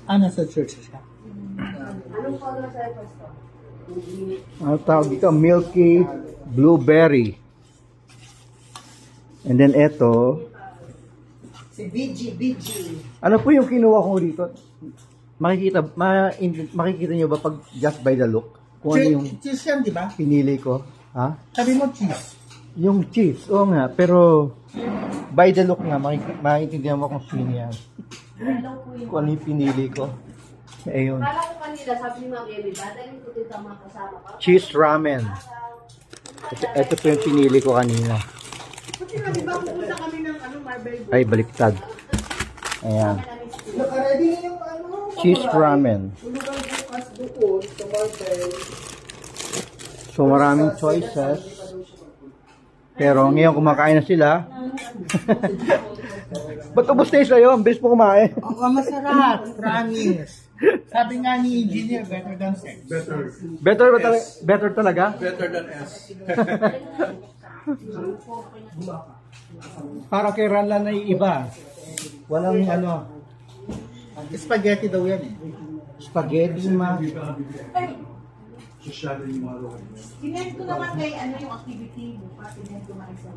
Nasa church siya. Anong color sa ito? Ang tawag dito, milky blueberry. And then ito, Si BG. ano po yung kinuha ko dito? Makikita nyo ba pag just by the look? Kung ano yung Cheese yan, di ba? pinili ko? Ha? Sabi mo cheese. Yung cheese, oo nga. Pero by the look nga, makikita mo kung sino yan. Kung ano yung pinili ko. Ayun. Kala ko kanila, sabi ni Ma'am Emmy, dadalhin ko dito ang mga kasama ko. Cheese ramen. Ito po yung pinili ko kanina. Kasi nga, di ba pupunta kami ng Marble Bowl? Ay, baliktad. Ayan. Nakaready na yung Cheese ramen. tulugan bukas doon sa Marble. So maraming choices. Pero ngayon kumakain na sila. Ba't ubos na yung sa'yo? Ang bilis mo kumain. Masarap. Promise. Sabi nga ni engineer, better than sex. Better talaga? Better than S. Para kay Rala na iiba. Walang Spaghetti daw yan eh. spaghetti Tinend ko naman kay yung activity mo. Tinend ko man isa.